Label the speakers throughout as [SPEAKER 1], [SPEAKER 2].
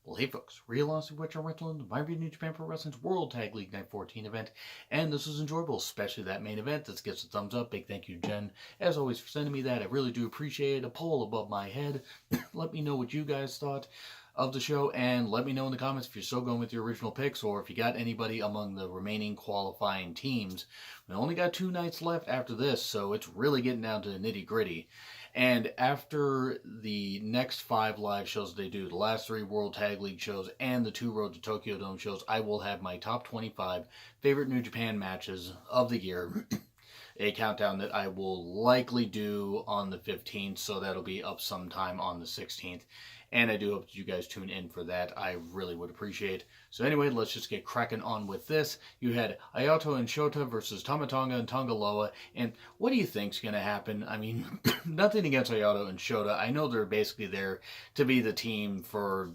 [SPEAKER 1] Well, hey folks, real honestly, what you're wrestling, my New Japan Pro Wrestling's World Tag League Night 14 event, and this was enjoyable, especially that main event. This gets a thumbs up. Big thank you, Jen, as always, for sending me that. I really do appreciate it. A poll above my head. Let me know what you guys thought of the show, and let me know in the comments if you're still going with your original picks, or if you got anybody among the remaining qualifying teams. We only got 2 nights left after this, so it's really getting down to the nitty gritty. And after the next 5 live shows they do, the last 3 World Tag League shows and the 2 Road to Tokyo Dome shows, I will have my top 25 favorite New Japan matches of the year. A countdown that I will likely do on the 15th, so that'll be up sometime on the 16th. And I do hope that you guys tune in for that. I really would appreciate. So anyway, let's just get cracking on with this. You had Ayato and Shota versus Tamatonga and Tongaloa. And what do you think's going to happen? I mean, nothing against Ayato and Shota. I know they're basically there to be the team for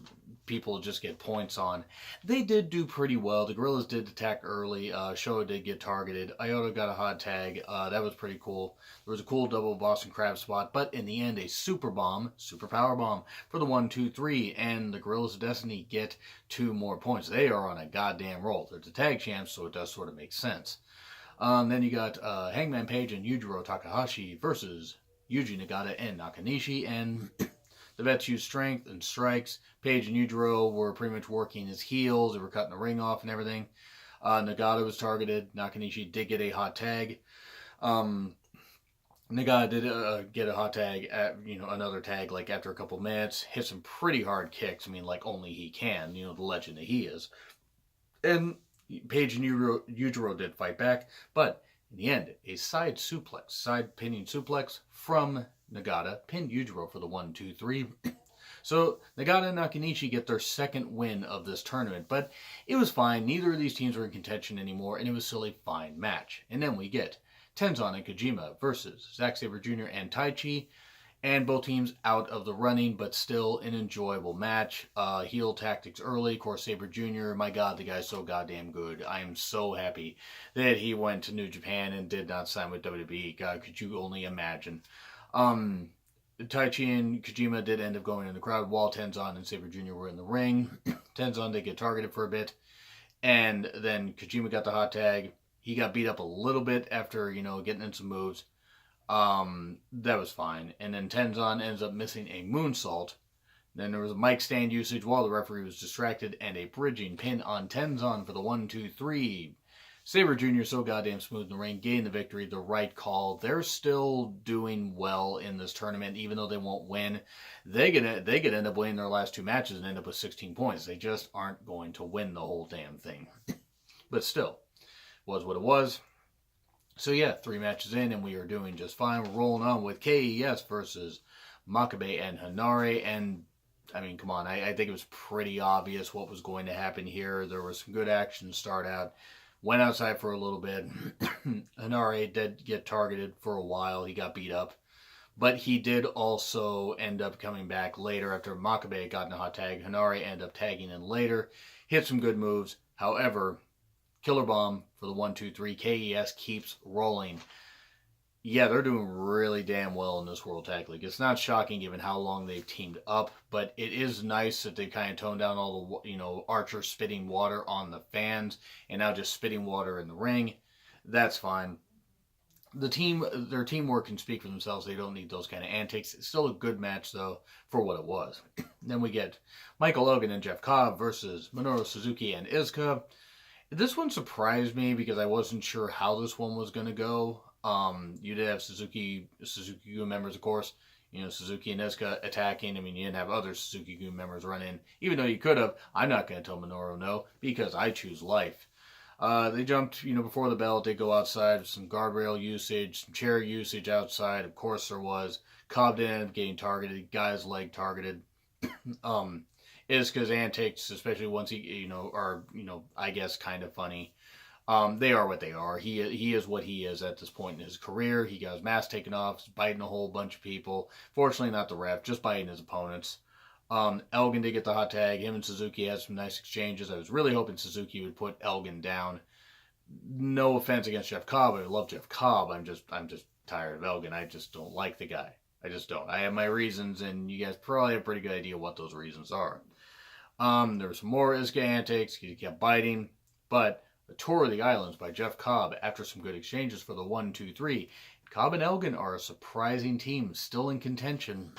[SPEAKER 1] people to just get points on. They did do pretty well. The Gorillas did attack early. Shota did get targeted. Ayato got a hot tag. That was pretty cool. There was a cool double Boston Crab spot, but in the end, a super power bomb for the 1-2-3, and the Gorillas of Destiny get 2 more points. They are on a goddamn roll. They're the tag champs, so it does sort of make sense. Then you got Hangman Page and Yujiro Takahashi versus Yuji Nagata and Nakanishi, and the vets used strength and strikes. Page and Yujiro were pretty much working his heels. They were cutting the ring off and everything. Nagata was targeted. Nakanishi did get a hot tag. Nagata did get a hot tag, another tag, like after a couple minutes. Hit some pretty hard kicks. I mean, like only he can, the legend that he is. And Page and Yujiro did fight back, but in the end, a side pinning suplex from Nagata pinned Yujiro for the 1-2-3. So Nagata and Nakanishi get their second win of this tournament, but it was fine. Neither of these teams were in contention anymore, and it was still a fine match. And then we get Tenzan and Kojima versus Zack Sabre Jr. and Taichi, and both teams out of the running, but still an enjoyable match. Heel tactics early. Of course, Sabre Jr., my God, the guy's so goddamn good. I am so happy that he went to New Japan and did not sign with WWE. God, could you only imagine? Taichi and Kojima did end up going in the crowd while Tenzan and Sabre Jr. were in the ring. Tenzan did get targeted for a bit, and then Kojima got the hot tag. He got beat up a little bit after, getting in some moves. That was fine. And then Tenzan ends up missing a moonsault. Then there was a mic stand usage while the referee was distracted, and a bridging pin on Tenzan for the 1-2-3. Sabre Jr. so goddamn smooth in the ring, gained the victory, the right call. They're still doing well in this tournament, even though they won't win. They could end up winning their last 2 matches and end up with 16 points. They just aren't going to win the whole damn thing. But still, was what it was. So yeah, 3 matches in, and we are doing just fine. We're rolling on with KES versus Makabe and Hanare, and I mean, come on, I think it was pretty obvious what was going to happen here. There was some good action to start out. Went outside for a little bit. Hanare did get targeted for a while. He got beat up. But he did also end up coming back later after Makabe had gotten a hot tag. Hanare ended up tagging in later. Hit some good moves. However, Killer Bomb for the 1-2-3. KES keeps rolling. Yeah, they're doing really damn well in this World Tag League. It's not shocking given how long they've teamed up, but it is nice that they kind of toned down all the, Archer spitting water on the fans and now just spitting water in the ring. That's fine. Their teamwork can speak for themselves. They don't need those kind of antics. It's still a good match, though, for what it was. Then we get Michael Elgin and Jeff Cobb versus Minoru Suzuki and Iizuka. This one surprised me because I wasn't sure how this one was going to go. You did have Suzuki-gun members, of course. Suzuki and Iizuka attacking. I mean, you didn't have other Suzuki-gun members run in. Even though you could have, I'm not going to tell Minoru no, because I choose life. They jumped, before the bell. They go outside. Some guardrail usage, some chair usage outside. Of course there was. Cobb did end up getting targeted. Guy's leg targeted. Iizuka's antics, especially once he, are, I guess kind of funny. They are what they are. He is what he is at this point in his career. He got his mask taken off, biting a whole bunch of people. Fortunately, not the ref, just biting his opponents. Elgin did get the hot tag. Him and Suzuki had some nice exchanges. I was really hoping Suzuki would put Elgin down. No offense against Jeff Cobb. I love Jeff Cobb. I'm just tired of Elgin. I just don't like the guy. I just don't. I have my reasons, and you guys probably have a pretty good idea what those reasons are. There was some more Iska antics. He kept biting. But a tour of the islands by Jeff Cobb after some good exchanges for the 1, 2, 3. Cobb and Elgin are a surprising team, still in contention.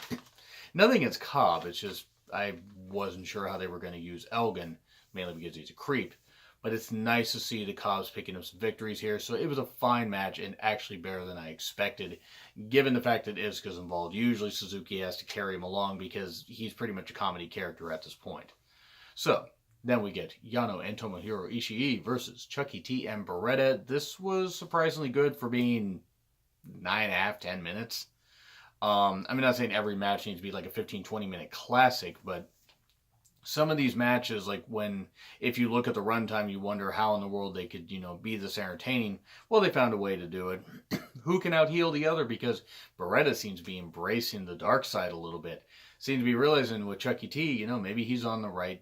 [SPEAKER 1] Nothing against Cobb. It's just I wasn't sure how they were going to use Elgin, mainly because he's a creep. But it's nice to see the Cobbs picking up some victories here. So it was a fine match and actually better than I expected, given the fact that Iska's involved. Usually Suzuki has to carry him along because he's pretty much a comedy character at this point. So then we get Yano and Tomohiro Ishii versus Chucky T and Beretta. This was surprisingly good for being 9.5, 10 minutes. I'm not saying every match needs to be like a 15, 20 minute classic, but some of these matches, like if you look at the runtime, you wonder how in the world they could, be this entertaining. Well, they found a way to do it. Who can out-heel the other? Because Beretta seems to be embracing the dark side a little bit. Seems to be realizing with Chucky T, maybe he's on the right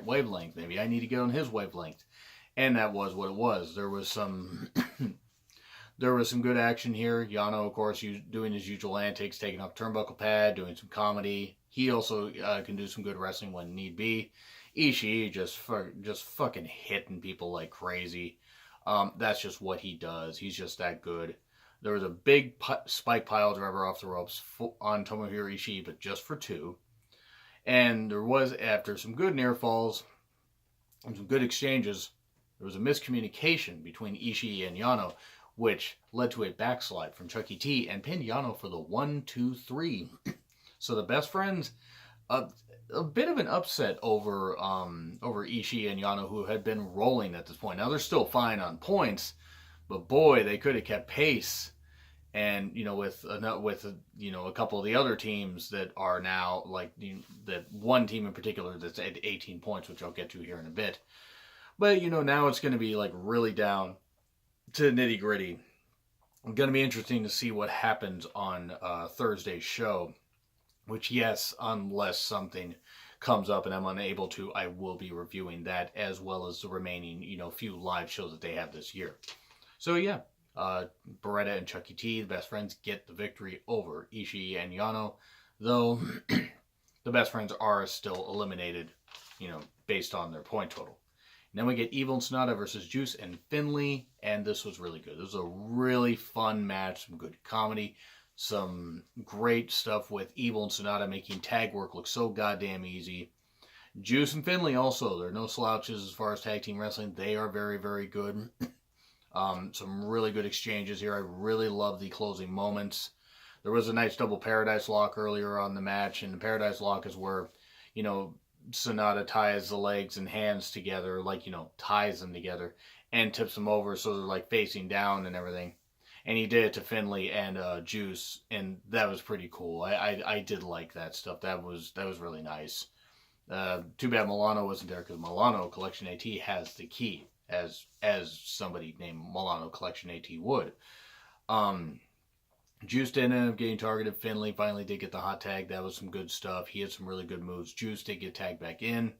[SPEAKER 1] wavelength. Maybe I need to get on his wavelength. And that was what it was. There was some good action here. Yano, of course, doing his usual antics, taking off turnbuckle pad, doing some comedy. He also can do some good wrestling when need be. Ishii just fucking hitting people like crazy. That's just what he does. He's just that good. There was a big spike pile driver off the ropes on Tomohiro Ishii, but just for 2. And there was, after some good near falls and some good exchanges, there was a miscommunication between Ishii and Yano, which led to a backslide from Chucky T and pinned Yano for the 1, 2, 3. So the best friends, a bit of an upset over Ishii and Yano, who had been rolling at this point. Now they're still fine on points, but boy, they could have kept pace. And with a couple of the other teams that are now that one team in particular that's at 18 points, which I'll get to here in a bit. But now it's going to be really down to nitty gritty. It's going to be interesting to see what happens on Thursday's show. Which, yes, unless something comes up and I'm unable to, I will be reviewing that as well as the remaining, few live shows that they have this year. So, yeah, Beretta and Chucky T, the best friends, get the victory over Ishii and Yano, though the best friends are still eliminated, based on their point total. And then we get Evil and Sanada versus Juice and Finlay, and this was really good. This was a really fun match, some good comedy. Some great stuff with Evil and Sanada making tag work look so goddamn easy. Juice and Finlay also, they're no slouches as far as tag team wrestling. They are very, very good. Some really good exchanges here. I really love the closing moments. There was a nice double Paradise Lock earlier on the match, and the Paradise Lock is where, Sanada ties the legs and hands together, ties them together, and tips them over so they're facing down and everything. And he did it to Finlay and Juice, and that was pretty cool. I did like that stuff. That was really nice. Too bad Milano wasn't there, because Milano Collection AT has the key, as somebody named Milano Collection AT would. Juice did end up getting targeted. Finlay finally did get the hot tag. That was some good stuff. He had some really good moves. Juice did get tagged back in.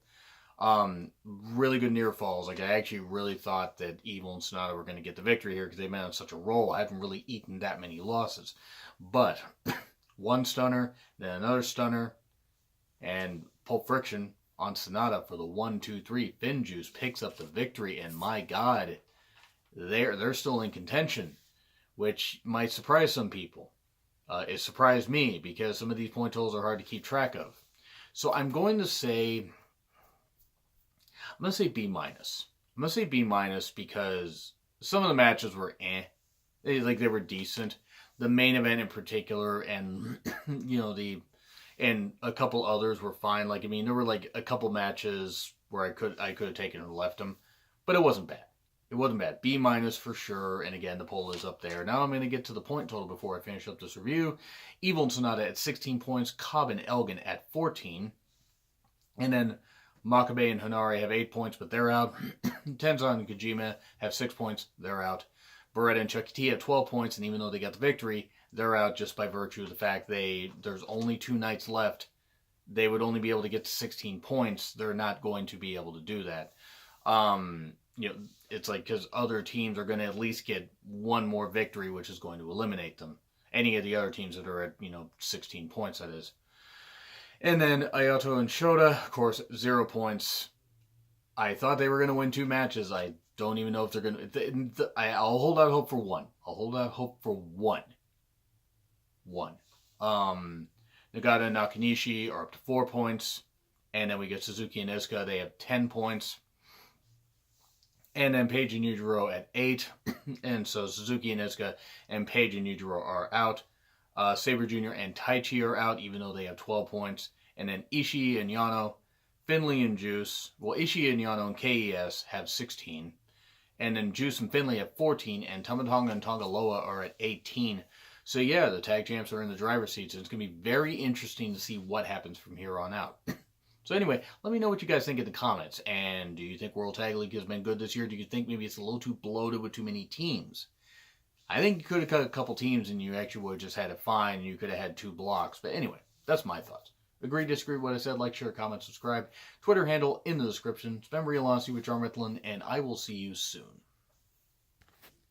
[SPEAKER 1] Really good near falls. I actually really thought that Evil and Sanada were going to get the victory here because they've been on such a roll. I haven't really eaten that many losses. But one stunner, then another stunner, and Pulp Friction on Sanada for the 1, 2, 3. Finn Juice picks up the victory, and my God, they're still in contention, which might surprise some people. It surprised me because some of these point totals are hard to keep track of. So I'm going to say B minus. I'm going to say B minus because some of the matches were they were decent. The main event in particular, and and a couple others were fine. There were a couple matches where I could have taken and left them, but it wasn't bad. It wasn't bad. B minus for sure. And again, the poll is up there. Now I'm going to get to the point total before I finish up this review. Evil and Sanada at 16 points. Cobb and Elgin at 14. And then Makabe and Hanare have 8 points, but they're out. Tenzan and Kojima have 6 points. They're out. Beretta and Chucky T have 12 points, and even though they got the victory, they're out just by virtue of the fact there's only 2 nights left. They would only be able to get to 16 points. They're not going to be able to do that. It's because other teams are going to at least get one more victory, which is going to eliminate them. Any of the other teams that are at, 16 points, that is. And then Ayato and Shota, of course, 0 points. I thought they were going to win 2 matches. I don't even know if they're going to. I'll hold out hope for one. I'll hold out hope for one. Nagata and Nakanishi are up to 4 points. And then we get Suzuki and Iizuka. They have 10 points. And then Page and Yujiro at 8. And so Suzuki and Iizuka and Page and Yujiro are out. Sabre Jr. and Taichi are out, even though they have 12 points. And then Ishii and Yano, Finlay and Juice. Well, Ishii and Yano and KES have 16. And then Juice and Finlay have 14. And Tamatonga and Tongaloa are at 18. So yeah, the tag champs are in the driver's seats. And it's going to be very interesting to see what happens from here on out. So anyway, let me know what you guys think in the comments. And do you think World Tag League has been good this year? Do you think maybe it's a little too bloated with too many teams? I think you could have cut a couple teams and you actually would have just had it fine and you could have had 2 blocks. But anyway, that's my thoughts. Agree, disagree with what I said, like, share, comment, subscribe. Twitter handle in the description. It's been Real Honesty with John Rithlin, and I will see you soon.